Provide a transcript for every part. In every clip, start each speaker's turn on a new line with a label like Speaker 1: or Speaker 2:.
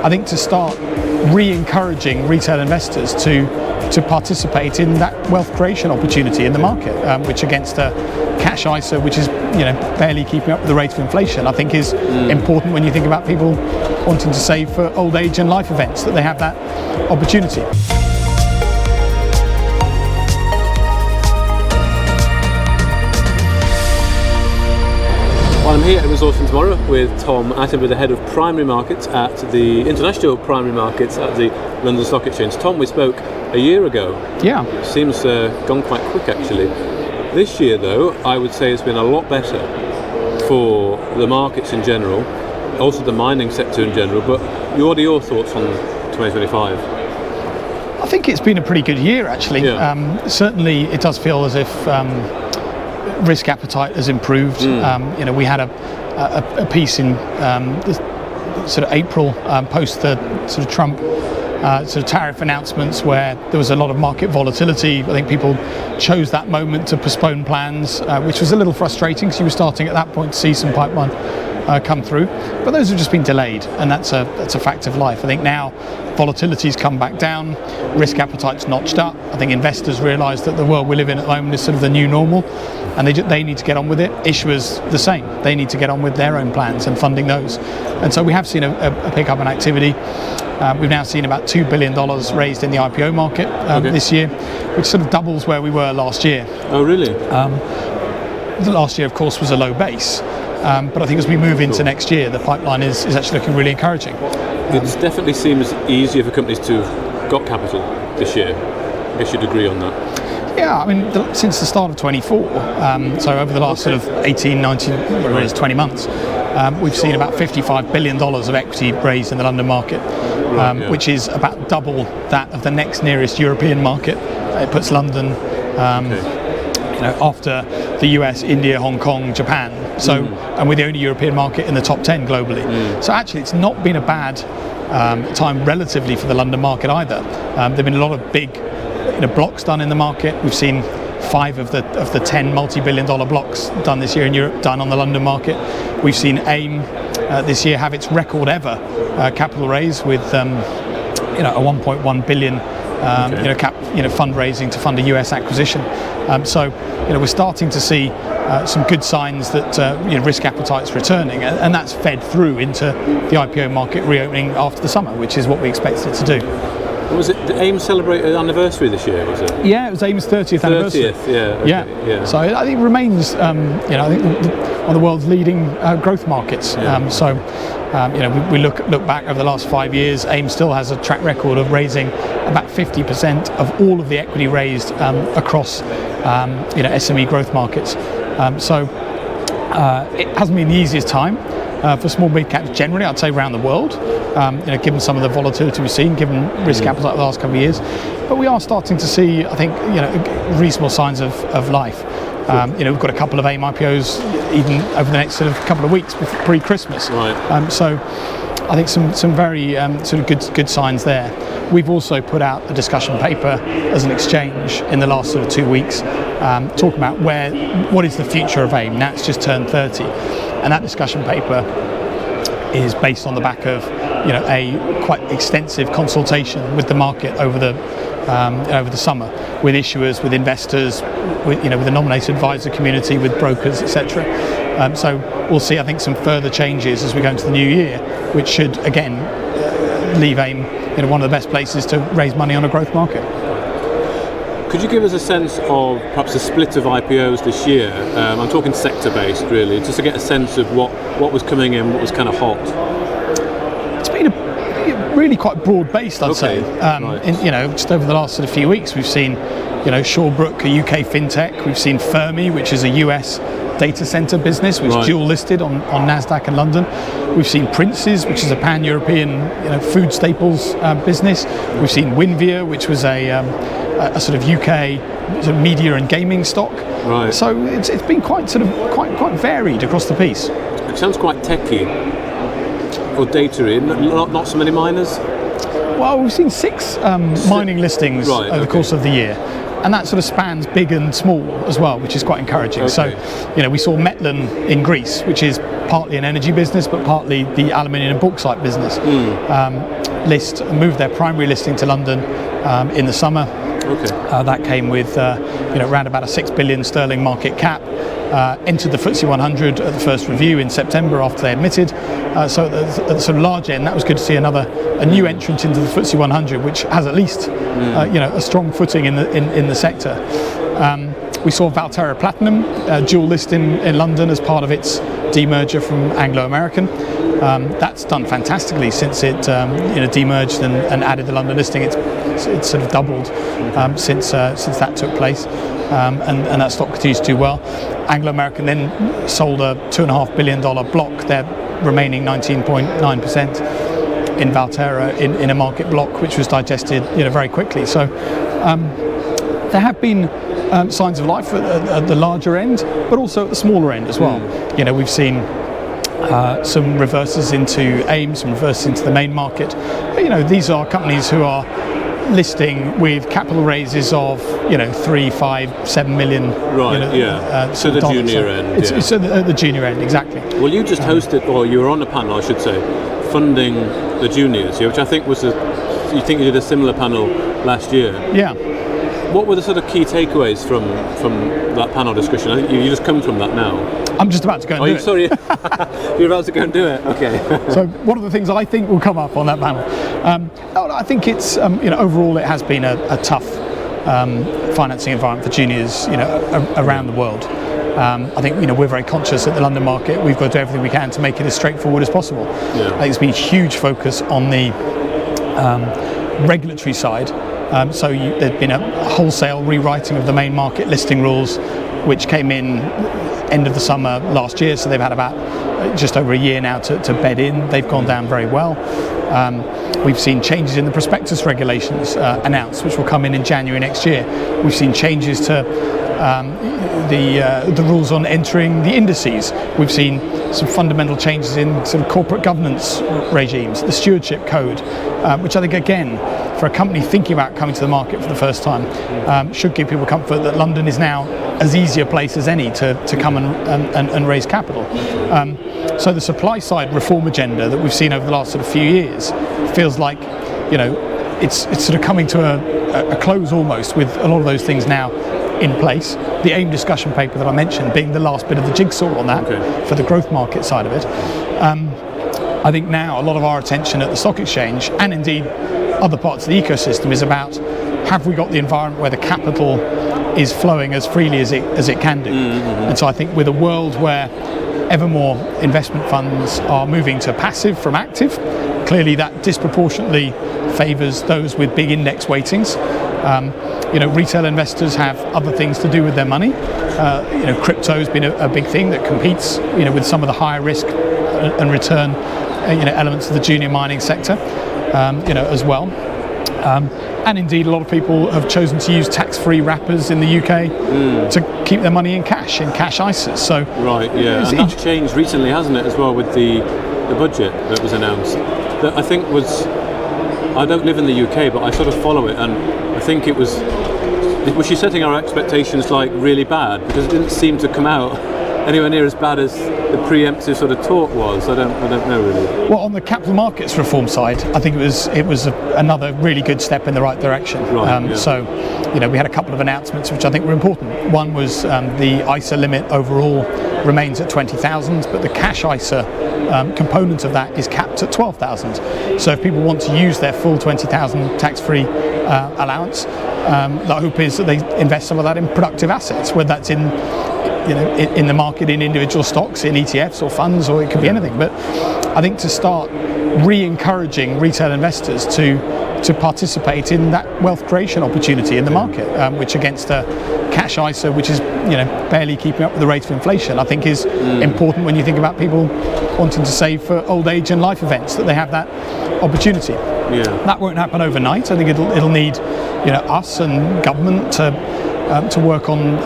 Speaker 1: I think to start re-encouraging retail investors to participate in that wealth creation opportunity in the market, which against a cash ISA, which is barely keeping up with the rate of inflation, I think is important when you think about people wanting to save for old age and life events, that they have that opportunity.
Speaker 2: Well, I'm here at Attenborough with Tom Attenborough, the head of primary markets at the international primary markets at the London Stock Exchange. Tom, we spoke a year ago.
Speaker 1: Yeah.
Speaker 2: Seems gone quite quick, actually. This year, though, I would say it's been a lot better for the markets in general, also the mining sector in general. But what are your thoughts on 2025?
Speaker 1: I think it's been a pretty good year, actually.
Speaker 2: Yeah.
Speaker 1: Certainly, it does feel as if risk appetite has improved. We had a piece in sort of April post the sort of Trump sort of tariff announcements where there was a lot of market volatility. I think people chose that moment to postpone plans, which was a little frustrating because you were starting at that point to see some pipeline come through, but those have just been delayed, and that's a fact of life. I think now volatility's come back down, risk appetite's notched up. I think investors realise that the world we live in at the moment is sort of the new normal, and they need to get on with it. Issuers the same, they need to get on with their own plans and funding those, and so we have seen a pick up in activity. We've now seen about $2 billion raised in the IPO market this year, which sort of doubles where we were last year.
Speaker 2: Oh, really?
Speaker 1: The last year, of course, was a low base. But I think as we move into next year, the pipeline is actually looking really encouraging.
Speaker 2: It definitely seems easier for companies to have got capital this year. I guess you'd agree on that.
Speaker 1: Yeah, I mean, since the start of 24, so over the last sort of 18, 19, whatever it is, 20 months, we've seen about $55 billion of equity raised in the London market, which is about double that of the next nearest European market. It puts London after the US, India, Hong Kong, Japan. So, and we're the only European market in the top 10 globally. So actually, it's not been a bad time relatively for the London market either. There've been a lot of big blocks done in the market. We've seen 5 of the 10 multi-billion-dollar blocks done this year in Europe done on the London market. We've seen AIM this year have its record ever capital raise with a 1.1 billion fundraising to fund a US acquisition. So we're starting to see some good signs that risk appetite's returning, and that's fed through into the IPO market reopening after the summer, which is what we expected it to do.
Speaker 2: Was it the AIM celebrated anniversary this year? Was it?
Speaker 1: Yeah, it was AIM's 30th anniversary.
Speaker 2: 30th, yeah. Okay, yeah.
Speaker 1: So I think it remains, I think one of the world's leading growth markets. We look back over the last 5 years. AIM still has a track record of raising about 50% of all of the equity raised across SME growth markets. It hasn't been the easiest time for small mid caps generally, I'd say, around the world, given some of the volatility we've seen, given risk appetite the last couple of years. But we are starting to see, I think, reasonable signs of life. We've got a couple of AIM IPOs even over the next sort of couple of weeks pre-Christmas.
Speaker 2: Right.
Speaker 1: So I think some very sort of good signs there. We've also put out a discussion paper as an exchange in the last sort of 2 weeks, talking about what is the future of AIM. Now it's just turned 30, and that discussion paper is based on the back of a quite extensive consultation with the market over the summer, with issuers, with investors, with the nominated advisor community, with brokers, etc. So we'll see, I think, some further changes as we go into the new year, which should again leave AIM one of the best places to raise money on a growth market.
Speaker 2: Could you give us a sense of perhaps a split of IPOs this year? I'm talking sector-based, really, just to get a sense of what was coming in, what was kind of hot.
Speaker 1: It's been really quite broad-based, I'd say.
Speaker 2: Right.
Speaker 1: Just over the last sort of few weeks, we've seen, Shawbrook, a UK fintech. We've seen Fermi, which is a US data center business, which is dual listed on NASDAQ and London. We've seen Princes, which is a pan-European food staples business. We've seen Winvia, which was a sort of UK sort of media and gaming stock.
Speaker 2: Right.
Speaker 1: So it's been quite varied across the piece.
Speaker 2: It sounds quite techy or data-y. Not so many miners.
Speaker 1: Well, we've seen 6 mining listings over the course of the year. And that sort of spans big and small as well, which is quite encouraging. Okay. So, we saw Metlin in Greece, which is partly an energy business, but partly the aluminium and bauxite business. moved their primary listing to London in the summer.
Speaker 2: Okay.
Speaker 1: That came with around about a 6 billion sterling market cap. Entered the FTSE 100 at the first review in September after they admitted. So at the sort of large end, that was good to see a new entrant into the FTSE 100, which has at least a strong footing in the sector. We saw Valterra Platinum dual list in London as part of its demerger from Anglo American. That's done fantastically since it demerged and added the London listing. It's sort of doubled since that took place, and that stock continues to do well. Anglo American then sold a $2.5 billion block, their remaining 19.9% in Valterra in a market block which was digested very quickly. So there have been signs of life at the larger end, but also at the smaller end as well. We've seen some reverses into AIM, some reverses into the main market. But, these are companies who are listing with capital raises of 3, 5, 7 million.
Speaker 2: Right. So the junior end.
Speaker 1: It's at the junior end, exactly.
Speaker 2: Well, you just hosted, or you were on a panel, I should say, funding the juniors, which I think was you think you did a similar panel last year.
Speaker 1: Yeah.
Speaker 2: What were the sort of key takeaways from that panel discussion? I think you just come from that now.
Speaker 1: I'm just about to go and do it.
Speaker 2: Sorry, you're about to go and do it. Okay.
Speaker 1: So one of the things I think will come up on that panel, I think it's overall it has been a tough financing environment for juniors around the world. I think we're very conscious at the London market. We've got to do everything we can to make it as straightforward as possible.
Speaker 2: Yeah.
Speaker 1: I think it's been a huge focus on the regulatory side. So there's been a wholesale rewriting of the main market listing rules, which came in end of the summer last year. So they've had about just over a year now to bed in. They've gone down very well. We've seen changes in the prospectus regulations announced, which will come in January next year. We've seen changes to the rules on entering the indices. We've seen some fundamental changes in sort of corporate governance regimes, the stewardship code, which I think again, for a company thinking about coming to the market for the first time, should give people comfort that London is now as easy a place as any to come and raise capital. So the supply side reform agenda that we've seen over the last sort of few years feels like it's sort of coming to a close almost, with a lot of those things now in place. The AIM discussion paper that I mentioned being the last bit of the jigsaw on that for the growth market side of it. I think now a lot of our attention at the stock exchange, and indeed other parts of the ecosystem, is about, have we got the environment where the capital is flowing as freely as it can do? And so I think with a world where ever more investment funds are moving to passive from active, clearly that disproportionately favours those with big index weightings. Retail investors have other things to do with their money. Crypto's been a big thing that competes, with some of the higher risk and return, elements of the junior mining sector, as well. And indeed, a lot of people have chosen to use tax-free wrappers in the UK to keep their money in cash ISAs. So
Speaker 2: right, yeah, and that's changed recently, hasn't it, as well, with the budget that was announced. That I think was. I don't live in the UK, but I sort of follow it, and I think was she setting our expectations like really bad, because it didn't seem to come out anywhere near as bad as the preemptive sort of talk was. I don't know really.
Speaker 1: Well, on the capital markets reform side, I think it was another really good step in the right direction.
Speaker 2: Right,
Speaker 1: So, we had a couple of announcements which I think were important. One was the ISA limit overall remains at 20,000, but the cash ISA component of that is capped at 12,000. So if people want to use their full 20,000 tax-free allowance, the hope is that they invest some of that in productive assets, whether that's in the market, in individual stocks, in ETFs or funds, or it could be anything. But I think to start re-encouraging retail investors to participate in that wealth creation opportunity in the market, which against a cash ISA, which is barely keeping up with the rate of inflation, I think is important when you think about people wanting to save for old age and life events, that they have that opportunity.
Speaker 2: Yeah.
Speaker 1: That won't happen overnight. I think it'll need us and government to work on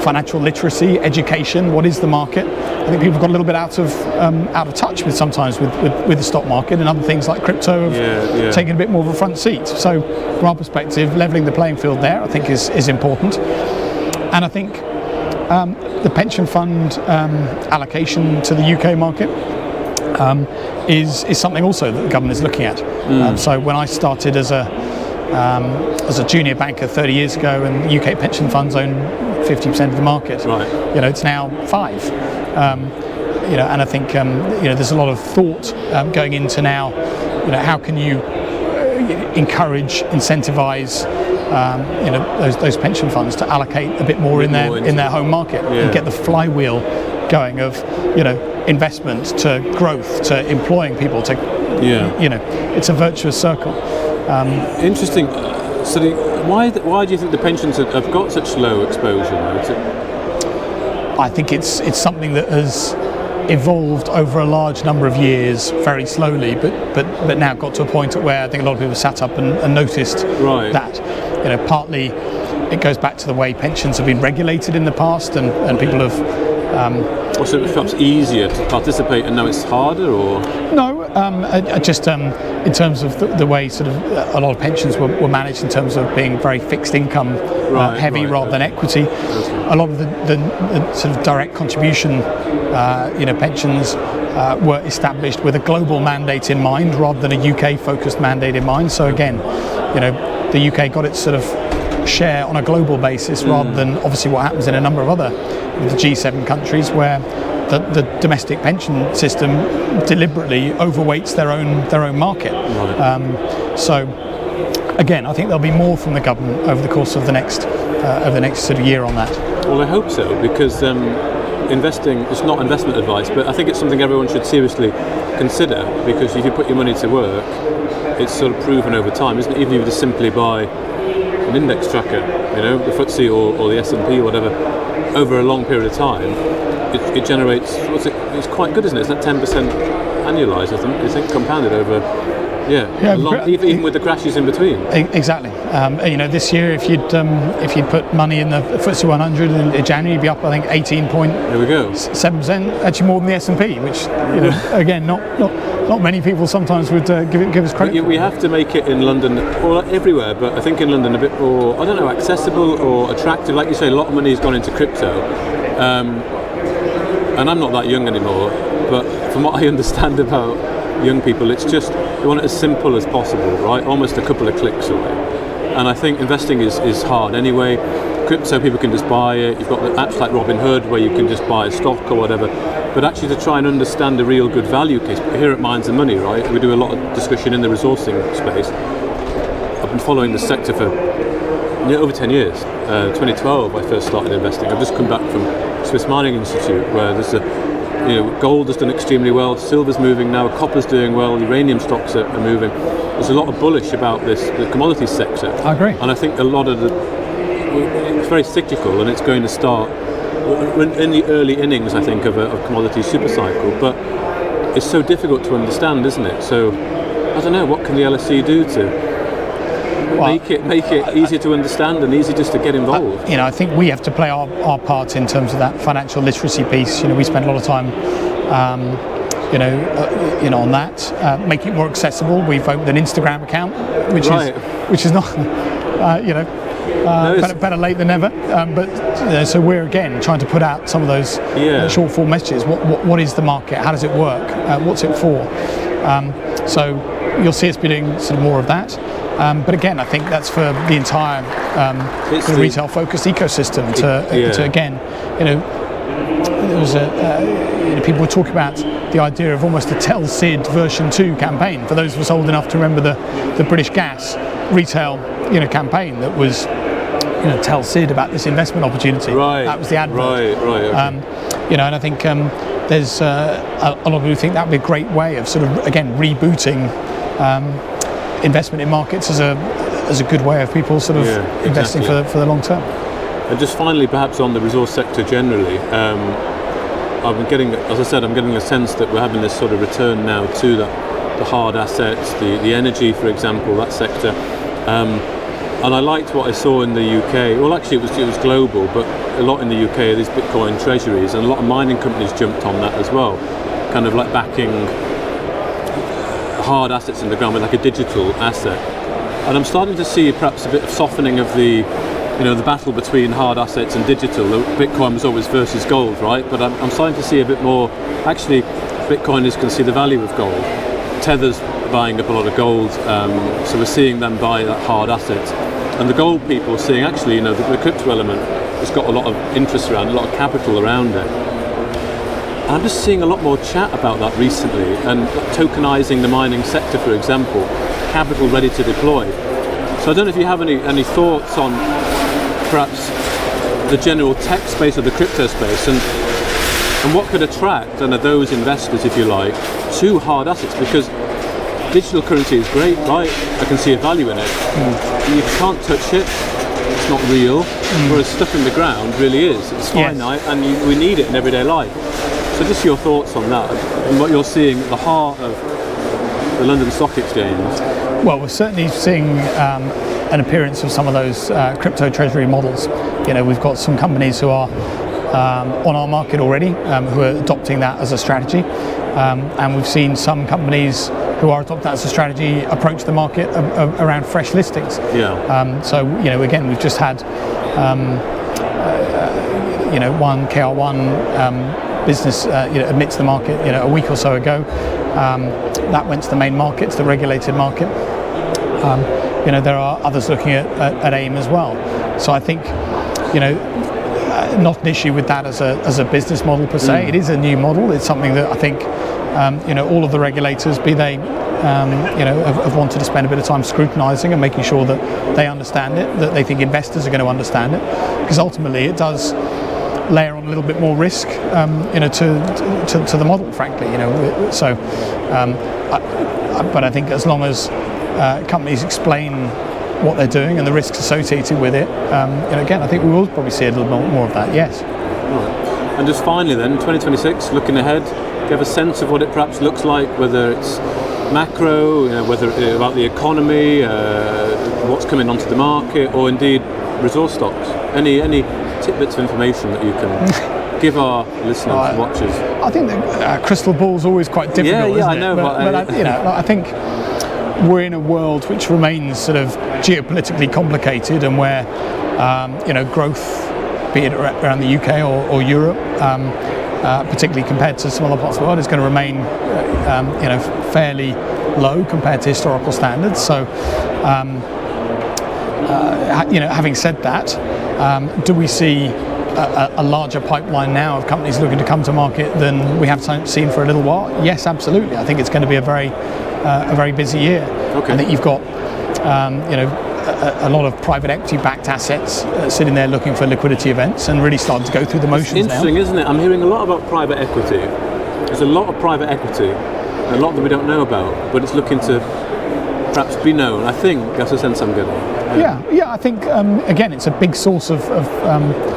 Speaker 1: financial literacy, education. What is the market? I think people have got a little bit out of touch with sometimes with the stock market, and other things like crypto have taken a bit more of a front seat. So from our perspective, levelling the playing field there, I think is important. And I think the pension fund allocation to the UK market, is something also that the government is looking at. So when I started as a junior banker 30 years ago, and UK pension funds own 50% of the market, it's now 5. And I think there's a lot of thought going into now. How can you encourage, incentivize those pension funds to allocate a bit more in their home market and get the flywheel going of investment to growth to employing people to it's a virtuous circle.
Speaker 2: Interesting. So why do you think the pensions have got such low exposure?
Speaker 1: I think it's something that has evolved over a large number of years very slowly, but now got to a point at where I think a lot of people sat up and noticed that. Partly it goes back to the way pensions have been regulated in the past, and people have
Speaker 2: so it becomes easier to participate, and now it's harder, or
Speaker 1: no? Just in terms of the way sort of a lot of pensions were managed in terms of being very fixed income heavy rather than equity. A lot of the sort of direct contribution pensions were established with a global mandate in mind rather than a UK focused mandate in mind. So again, the UK got its sort of share on a global basis rather than obviously what happens in a number of other the G7 countries where the domestic pension system deliberately overweights their own market. So again, I think there'll be more from the government over the course of the next sort of year on that.
Speaker 2: Well, I hope so, because investing, it's not investment advice, but I think it's something everyone should seriously consider, because if you put your money to work, it's sort of proven over time, isn't it? Even if you just simply buy an index tracker, the FTSE or the S&P or whatever, over a long period of time, it generates, it's quite good, isn't it? It's like 10% annualised, I think, compounded over, even with the crashes in between.
Speaker 1: Exactly. This year, if you'd put money in the FTSE 100 in January, you'd be up, I think, 18.7%, actually more than the S&P, which, again, not many people sometimes would give us credit.
Speaker 2: We have to make it in London, or everywhere, but I think in London a bit more, I don't know, accessible or attractive. Like you say, a lot of money has gone into crypto. And I'm not that young anymore, but from what I understand about young people, it's just, they want it as simple as possible, right? Almost a couple of clicks away. And I think investing is hard anyway. Crypto, people can just buy it. You've got the apps like Robinhood where you can just buy a stock or whatever. But actually to try and understand the real good value case, here at Minds and Money, right, we do a lot of discussion in the resourcing space. I've been following the sector for over 10 years. 2012 I first started investing. I've just come back from Swiss Mining Institute, where there's gold has done extremely well, silver's moving now, copper's doing well, uranium stocks are moving. There's a lot of bullish about the commodities sector.
Speaker 1: I agree.
Speaker 2: And I think a lot of it's very cyclical, and it's going to start in the early innings, I think, of a commodity super cycle. But it's so difficult to understand, isn't it? So I don't know, what can the LSE do to make it easier to understand and easier just to get involved?
Speaker 1: I think we have to play our part in terms of that financial literacy piece. We spend a lot of time on that, making it more accessible. We've opened an Instagram account, which is not better late than never. But so we're again trying to put out some of those short form messages. What is the market? How does it work? What's it for? So you'll see us be doing some more of that. But again, I think that's for the entire retail-focused ecosystem to again, there was people were talking about the idea of almost a Tell Sid version 2 campaign. For those of us old enough to remember the British Gas retail, campaign that was, Tell Sid about this investment opportunity.
Speaker 2: Right.
Speaker 1: That was the advert.
Speaker 2: Right. Okay.
Speaker 1: And I think there's a lot of people who think that would be a great way of sort of again rebooting. Investment in markets as a good way of people sort of investing for the long term.
Speaker 2: And just finally, perhaps on the resource sector generally, I'm getting a sense that we're having this sort of return now to the hard assets, the energy, for example, that sector. And I liked what I saw in the UK. Well, actually, it was global, but a lot in the UK, these Bitcoin treasuries, and a lot of mining companies jumped on that as well, kind of like backing hard assets in the ground with like a digital asset. And I'm starting to see perhaps a bit of softening of the the battle between hard assets and digital. Bitcoin was always versus gold, right? But I'm starting to see a bit more. Actually, Bitcoiners can see the value of gold. Tether's buying up a lot of gold, so we're seeing them buy that hard asset. And the gold people are seeing actually, the crypto element has got a lot of interest around, a lot of capital around it. And I'm just seeing a lot more chat about that recently, and tokenizing the mining sector, for example, capital ready to deploy. So I don't know if you have any thoughts on perhaps the general tech space or the crypto space, and what could attract those investors, if you like, to hard assets, because digital currency is great, right? I can see a value in it. You can't touch it, it's not real, whereas stuff in the ground really is. It's finite, and we need it in everyday life. So just your thoughts on that, and what you're seeing at the heart of the London Stock Exchange.
Speaker 1: Well, we're certainly seeing an appearance of some of those crypto treasury models. We've got some companies who are on our market already, who are adopting that as a strategy, and we've seen some companies who are adopting that as a strategy approach the market around fresh listings. So again, we've just had one KR1 business admit to the market a week or so ago. That went to the main market, to the regulated market. There are others looking at AIM as well. So I think not an issue with that as a business model per se. It is a new model. It's something that I think all of the regulators, be they have wanted to spend a bit of time scrutinising and making sure that they understand it, that they think investors are going to understand it, because ultimately it does layer on a little bit more risk to the model, frankly. But I think as long as companies explain what they're doing and the risks associated with it, again, I think we will probably see a little more of that. Yes.
Speaker 2: Right. And just finally, then, 2026, looking ahead, do you have a sense of what it perhaps looks like, whether it's macro, whether about the economy, what's coming onto the market, or indeed resource stocks? Any tidbits of information that you can give our listeners and watchers?
Speaker 1: I think the crystal ball is always quite difficult. Isn't
Speaker 2: I know,
Speaker 1: it? But I think we're in a world which remains sort of geopolitically complicated, and where growth, be it around the UK or Europe, particularly compared to some other parts of the world, is going to remain fairly low compared to historical standards. So having said that, do we see a larger pipeline now of companies looking to come to market than we have seen for a little while? Yes, absolutely. I think it's going to be a very busy year.
Speaker 2: Okay.
Speaker 1: I think you've got a lot of private equity-backed assets sitting there looking for liquidity events and really starting to go through the motions now.
Speaker 2: Interesting, isn't it? I'm hearing a lot about private equity. There's a lot of private equity, a lot that we don't know about, but it's looking to perhaps be known. I think that's the sense I'm getting.
Speaker 1: Yeah. I think again, it's a big source of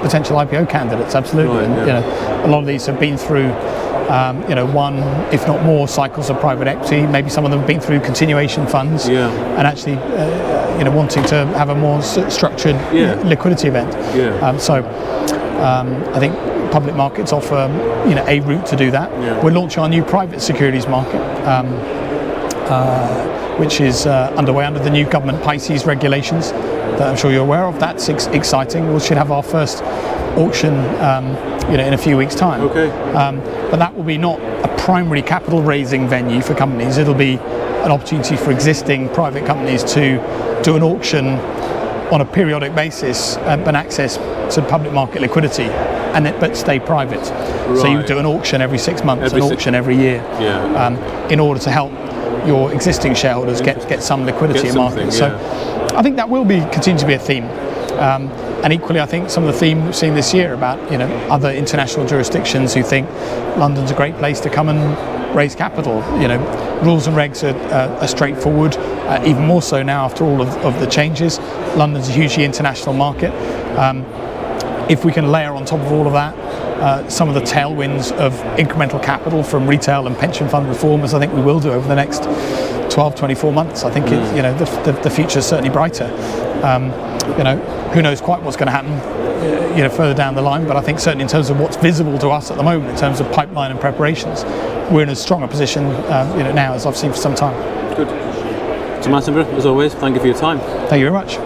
Speaker 1: potential IPO candidates. Absolutely.
Speaker 2: Right,
Speaker 1: and, a lot of these have been through one, if not more, cycles of private equity. Maybe some of them have been through continuation funds, and actually wanting to have a more structured liquidity event. I think public markets offer a route to do that. We're launching our new private securities market, which is underway under the new government Pisces regulations that I'm sure you're aware of. That's exciting. We should have our first auction in a few weeks' time.
Speaker 2: Okay.
Speaker 1: But that will be not a primary capital raising venue for companies. It'll be an opportunity for existing private companies to do an auction on a periodic basis and access to public market liquidity, but stay private. Right. So you do an auction every 6 months, auction every year, in order to help your existing shareholders get some liquidity in markets. So I think that will continue to be a theme. And equally, I think some of the theme we've seen this year about other international jurisdictions who think London's a great place to come and raise capital. Rules and regs are straightforward, even more so now after all of the changes. London's a hugely international market. If we can layer on top of all of that some of the tailwinds of incremental capital from retail and pension fund reform, as I think we will do over the next 12, 24 months, I think the future is certainly brighter. Who knows quite what's going to happen further down the line, but I think certainly in terms of what's visible to us at the moment in terms of pipeline and preparations, we're in as strong a position now as I've seen for some time.
Speaker 2: Good. Tom Attenborough, as always, thank you for your time.
Speaker 1: Thank you very much.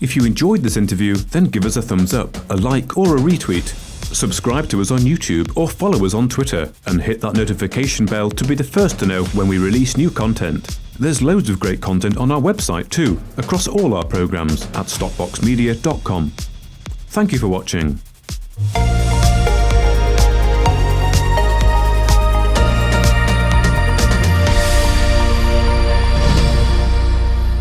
Speaker 3: If you enjoyed this interview, then give us a thumbs up, a like or a retweet. Subscribe to us on YouTube or follow us on Twitter and hit that notification bell to be the first to know when we release new content. There's loads of great content on our website too, across all our programmes at stockboxmedia.com. Thank you for watching.